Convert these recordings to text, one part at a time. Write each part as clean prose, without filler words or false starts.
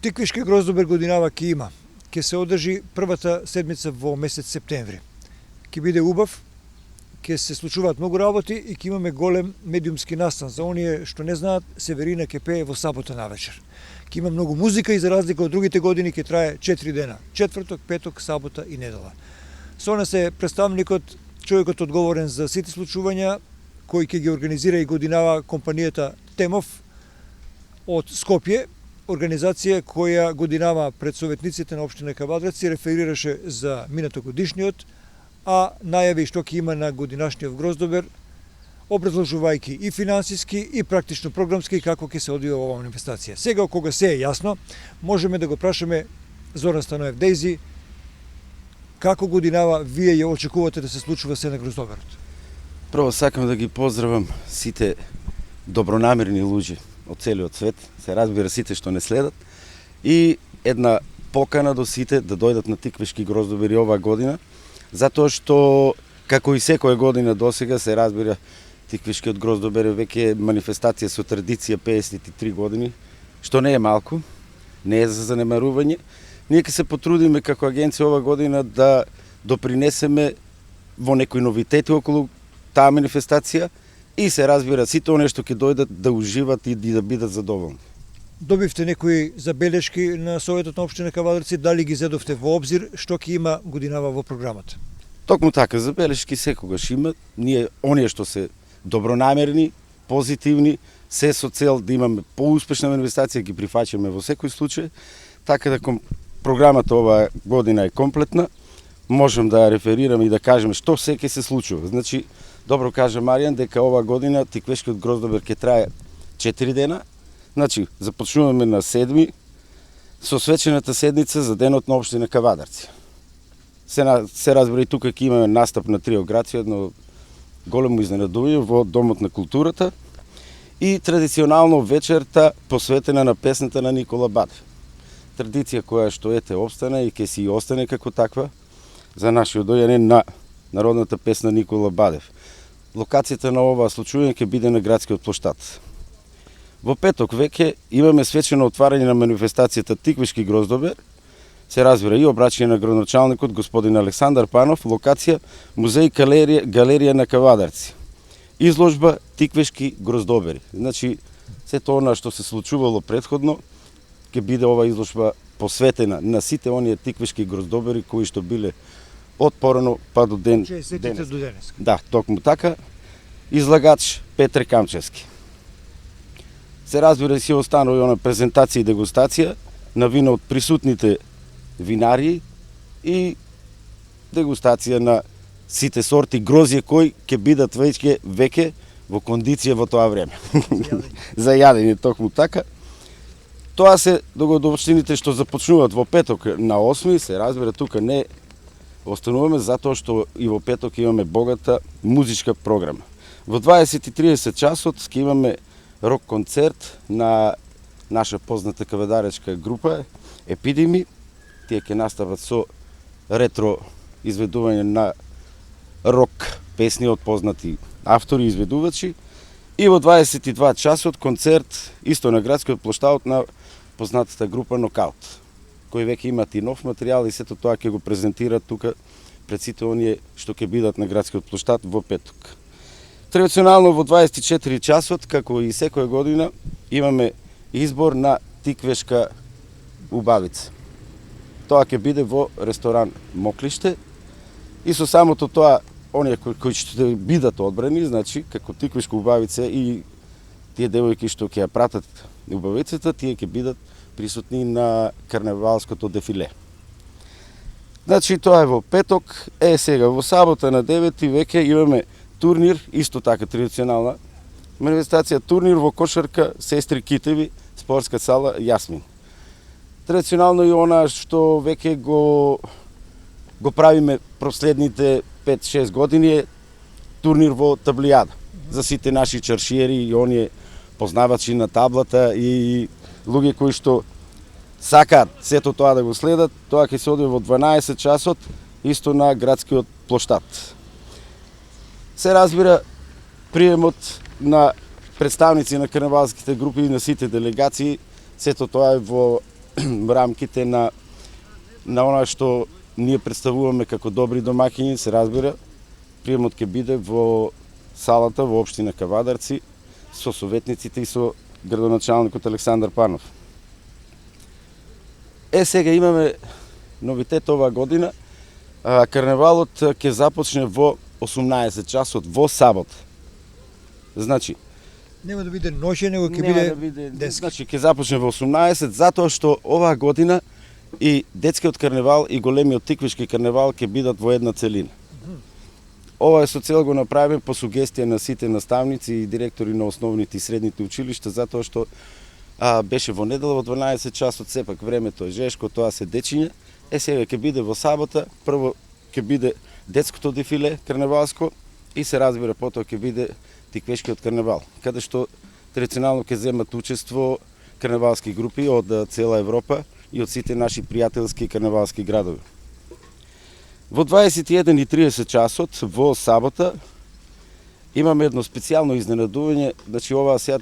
Тиквишки Гроздобер годинава ки има. Ке се одржи првата седмица во месец септември. Ке биде убав, ке се случуваат многу работи и ке имаме голем медиумски настан. За оние што не знаат, Северина ке пее во сабота навечер. Ке има многу музика и за разлика од другите години ке трае 4 дена. Четврток, петок, сабота и недела. Со нас е представникот, човекот одговорен за сите случувања, кој ќе ги организира и годинава компанијата Темов од Скопје, организација која годинава пред советниците на општина Кавадарци, реферираше за минатогодишниот, а најави што ќе има на годинашниот Гроздобер, образложувајќи и финансиски и практично програмски како ќе се одвива оваа манифестација. Сега, кога се е јасно, можеме да го прашаме Зоран Станоев Дейзи, како годинава вие ја очекувате да се случува се на Гроздоберот? Прво сакам да ги поздравам сите добронамерни луѓе од целиот свет, се разбира сите што не следат, и една покана до сите да дојдат на Тиквишки Гроздобери оваа година, затоа што, како и секоја година досега, се разбира, Тиквишкиот Гроздобер е веќе манифестација со традиција 53 години, што не е малку, не е за занемарување. Ние ќе се потрудиме како агенција оваа година да допринесеме во некои новитети околу таа манифестација и се разбира сите оние што ќе дојдат да уживат и да бидат задоволни. Добивте некои забелешки на Советот на општина Кавадарци, дали ги зедовте во обзир, што ќе има годинава во програмата? Токму така, забелешки секогаш има. Ние, оние што се добронамерни, позитивни, се со цел да имаме поуспешна манифестација, ги прифаќаме во секој случај, така да програмата оваа година е комплетна. Можем да реферираме и да кажеме што се ќе се случува. Значи, добро кажа Маријан дека оваа година Тиквишкиот Гроздобер ќе трае 4 дена. Значи, започнуваме на 7 со свечената седница за денот на општина Кавадарци. Се разбира и тука ќе имаме настап на трио граци, едно големо изненадување во Домот на културата и традиционално вечерта посветена на песната на Никола Бадев. Традиција која што обстана и ќе си остане како таква за нашиот дојање на народната песна Никола Бадев. Локацијата на оваа случување ќе биде на градскиот плоштад. Во петок веќе имаме свечено отварање на манифестацијата Тиквишки Гроздобер. Се разбира и обраќање на градоначалникот господин Александар Панов, локација музеј галерија на Кавадарци. Изложба Тиквишки Гроздобери. Значи, сето она што се случувало претходно ќе биде ова изложба посветена на сите оние Тиквишки Гроздобери кои што биле од порано па до денес. До денес. Да, токму така. Излагач Петре Камчевски. Се разбира си останува и она презентација и дегустација на вина од присутните винари и дегустација на сите сорти грозје кои ќе бидат веќе во кондиција во тоа време. За јадење, токму така. Тоа се догодовштините што започнуваат во петок на 8, се разбира тука не остануваме затоа што и во петок имаме богата музичка програма. Во 20:30 часот ќе имаме рок концерт на наша позната кавадаречка група Епидеми. Тие ќе настават со ретро изведување на рок песни од познати автори и изведувачи. И во 22 часот концерт исто на градскиот плоштад на познатата група Нокаут, кои веќе имат и нов материјал и сето тоа ќе го презентираат тука пред сите оние што ќе бидат на градскиот плоштад во петок. Традиционално во 24 часот, како и секоја година, имаме избор на тиквешка убавица. Тоа ќе биде во ресторан Моклиште и со самото тоа оние кои ќе бидат одбрани, значи како тиквешка убавица и тие девојки што ќе ја пратат убавицата, тие ќе бидат присутни на карневалското дефиле. Значи тоа е во петок, сега во сабота на 9 веќе имаме турнир, исто така традиционална манифестација, турнир во кошарка Сестри Китеви, спортска сала Јасмин. Традиционално и она што веќе го правиме последните 5-6 години е турнир во таблијада за сите наши чаршиери и оние познавачи на таблата и луѓе кои што сакаат сето тоа да го следат. Тоа ќе се одвива во 12 часот исто на градскиот плоштад. Се разбира, приемот на представници на карневалските групи и на сите делегации, сето тоа е во рамките на она што ние представуваме како добри домакини, се разбира, приемот ќе биде во салата во општина Кавадарци со советниците и со градоначалникот Александар Панов. Сега имаме новитет оваа година. Карневалот ќе започне во 18 часот во сабота. Значи, Нема да биде ноќе, него ќе биде денски. Значи, ќе започне во 18, затоа што оваа година и детскиот карневал и големиот тиквишки карневал ќе бидат во една целина. Ова е со цел го направиме по сугестија на сите наставници и директори на основните и средните училишта, затоа што беше во недела во 12 часот, сепак времето е жешко, тоа се дечиња. Сега ќе биде во сабота, прво ќе биде детското дефиле карневалско и се разбира потоа ќе биде тиквешкиот карневал, каде што традиционално ќе земат учество карневалски групи од цела Европа и од сите наши пријателски карневалски градови. Во 21:30 часот во сабота имаме едно специјално изненадување, значи ова сега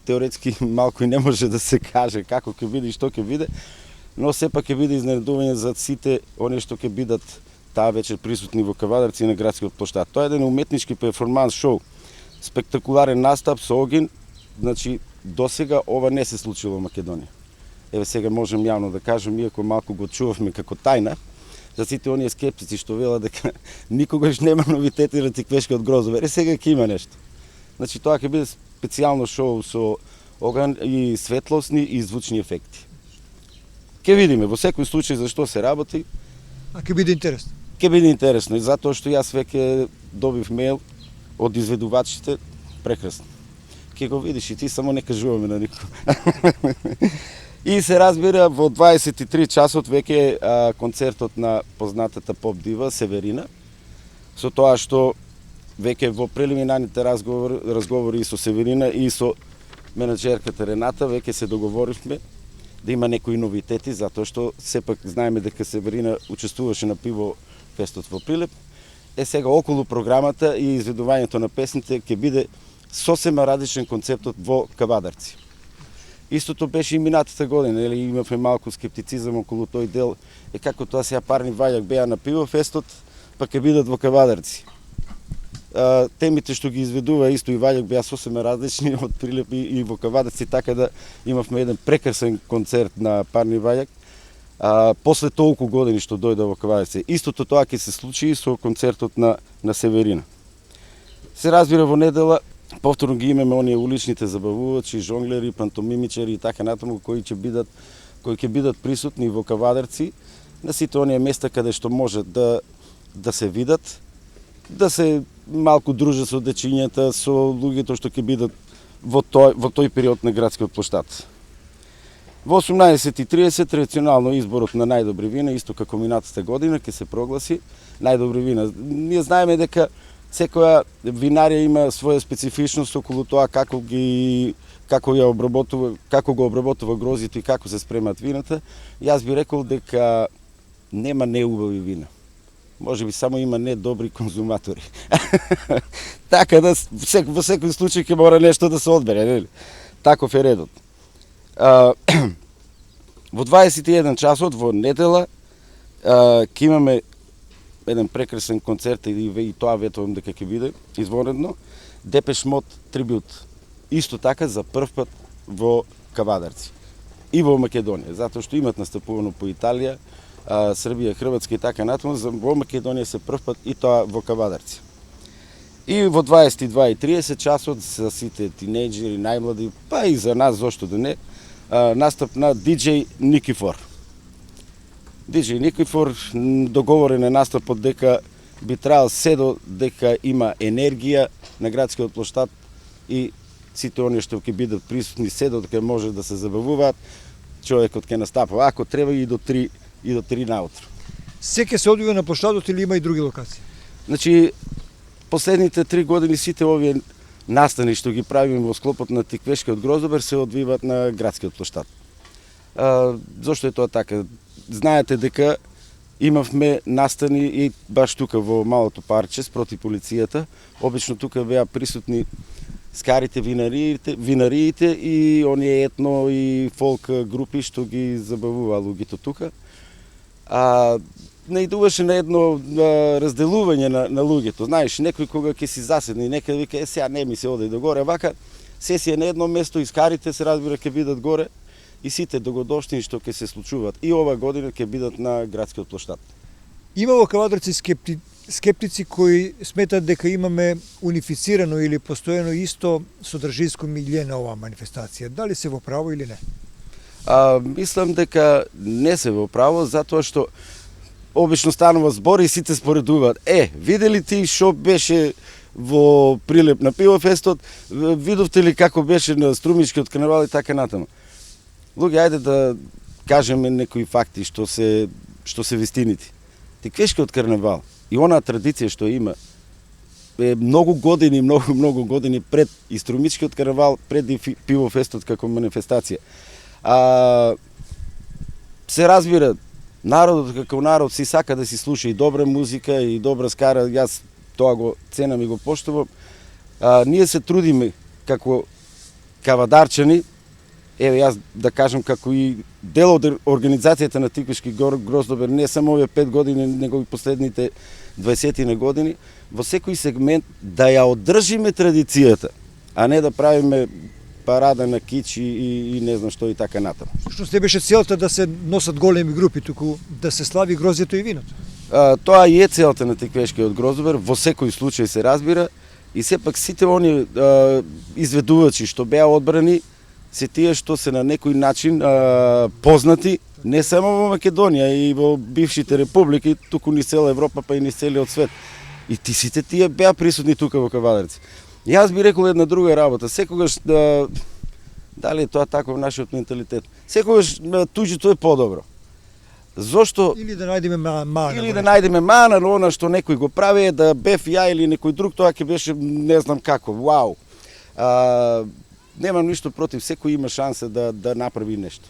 теоретски малку и не може да се каже како ќе биде и што ќе биде, но сепак ќе биде изненадување за сите оние што ќе бидат таа вечер присутни во Кавадарци на градскиот площад. Тоа е еден уметнички перформанс шоу, спектакуларен настап со огин, значи досега ова не се случило во Македонија. Еве сега можем јавно да кажем, иако малку го чувавме како тајна, за сите оние скептици што велат дека никогаш нема новитети на тиквешкиот грозовер. Сега ќе има нешто. Значи тоа ќе биде специјално шоу со оган и светлосни и звучни ефекти. Ќе видиме во секој случај за што се работи. Ќе биде интересно. Ќе биде интересно и затоа што јас веќе добив мејл од изведувачите, прекрасно. Ќе го видиш и ти, само не кажуваме на никој. И се разбира, во 23 часот веќе концертот на познатата поп дива Северина, со тоа што веќе во прелиминарните разговори и со Северина и со менаџерката Рената веќе се договоривме да има некои новитети, затоа што сепак знаеме дека Северина учествуваше на пиво фестот во Прилеп. Сега околу програмата и изведувањето на песните ќе биде сосема различен концептот во Кавадарци. Истото беше и минатата година, имавме малку скептицизам околу тој дел, како тоа сега Парни Вајак беа на пиво фестот, па ќе бидат во Кавадарци. Темите што ги изведува исто и Вајак беа сосема различни од Прилеп и во Кавадарци, така да имавме еден прекрасен концерт на Парни Вајак. После толку години што дојде во Кавадарци. Истото тоа ќе се случи и со концертот на Северина. Се разбира, во недела повторно ги имаме оние уличните забавувачи, жонглери, пантомимичари и така натаму кои ќе бидат присутни во Кавадарци на сите оние места каде што може да се видат, да се малку дружат со дечињата, со луѓето што ќе бидат во тој период на градскиот площад. Во 18:30 традиционално изборот на најдобри вина, исто како минатата година, ќе се прогласи најдобри вина. Ние знаеме дека секоја винарија има своја специфичност околу тоа како го обработува грозито и како се спремат вината. Јас би рекол дека нема неубави вина. Може би само има недобри конзуматори. Така да во секој случај ќе мора нешто да се одбере, нели? Таков е редот. Во 21 часот во недела ќе имаме еден прекрасен концерт и тоа ветувам дека ќе биде извонредно. Депеш Мод трибют. Исто така за прв пат во Кавадарци и во Македонија, затоа што имат настапувано по Италија, Србија, Хрватска и така натаму, во Македонија се прв пат и тоа во Кавадарци. И во 22:30 часот за сите тинејџери, најмлади, па и за нас зошто да не, настап на DJ Никифор. DJ Никифор договорен е настапот дека би требал се дека има енергија на градскиот площад и сите оние што ќе бидат присутни се дека може да се забавуваат, човекот ќе настапува, ако треба и до 3 наутро. Се ќе се одвива на площадот или има и други локации? Значи, последните 3 години сите овие настани што ги правиме во склопот на тиквешкиот грозобер се одвиваат на градскиот площад. Зошто е тоа така? Знаете дека имавме настани и баш тука во малото парче спроти полицијата. Обично тука беа присутни скарите, винариите и оние етно и фолк групи што ги забавува луѓето тука. Наидуваше на едно разделување на луѓето. Знаеш, некој кога ќе си заседне и некој вика, сега не ми се оде догоре, вака, се си е на едно место, искарите се разбира ќе бидат горе и сите догодоштини што ќе се случуваат и ова година ќе бидат на градскиот плоштад. Има во Кавадарци скептици кои сметат дека имаме унифицирано или постојано исто содржинско милје на оваа манифестација. Дали се во право или не? Мислам дека не се во право, затоа што обично станува збор и сите споредуваат. Видели ти што беше во Прилеп на пивофестот, видовте ли како беше на Струмичкиот карнавал и така натаму. Луѓе, ајде да кажеме некои факти што се вистините. Тиквешкиот карнавал и онаа традиција што има е многу години пред и Струмичкиот карнавал, пред и пивофестот како манифестација. Се разбира, народот како народ си сака да си слуша и добра музика и добра скара, јас тоа го ценам и го поштувам. Ние се трудиме како кавадарчани, јас да кажам како и дел од организацијата на Тиквешки Гроздобер, не само овие 5 години, него и последните 20 години, во секој сегмент да ја одржиме традицијата, а не да правиме парада на кич и не знам што и така натаму. Што не беше целта да се носат големи групи, туку да се слави гроздјето и виното? Тоа и е целта на Тиквешкиот Гроздобер, во секој случај се разбира, и сепак сите они изведувачи што беа одбрани, се тие што се на некој начин познати, не само во Македонија и во бившите републики, туку низ цела Европа, па и низ целиот свет. И сите тие беа присутни тука во Кавадарци. Јас би рекол една друга работа, секогаш, дали е тоа тако во нашиот менталитет, секогаш туѓето е подобро. Зошто? Или да најдеме мана. Или да најдеме мана, но она што некој го прави е да бев ја или некој друг, тоа ќе беше не знам како, вау. Немам ништо против, секој има шанса да направи нешто.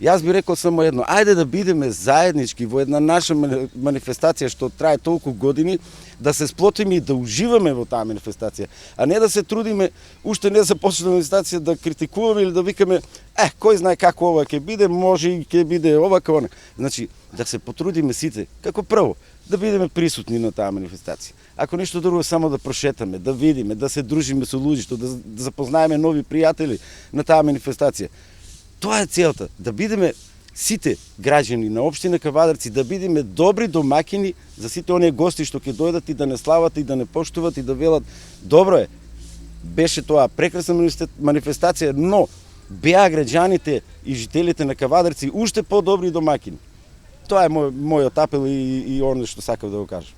Јас би рекол само едно, ајде да бидеме заеднички во една наша манифестација што трае толку години, да се сплотиме и да уживаме во таа манифестација, а не да се трудиме уште не започнала манифестација да критикуваме или да викаме кој знае како ова ќе биде, може и ќе биде ова како она. Значи, да се потрудиме сите, како прво, да бидеме присутни на таа манифестација. Ако ништо друго, само да прошетаме, да видиме, да се дружиме со луѓето, да запознаеме нови пријатели на таа манифестација. Тоа е целта, да бидеме сите граѓани на општина Кавадарци, да бидеме добри домакини за сите оние гости што ќе дојдат и да не слават и да не поштуват и да велат добро е. Беше тоа прекрасна манифестација, но беа граѓаните и жителите на Кавадарци уште по-добри домакини. Тоа е мојот апел и оно што сакав да го кажам.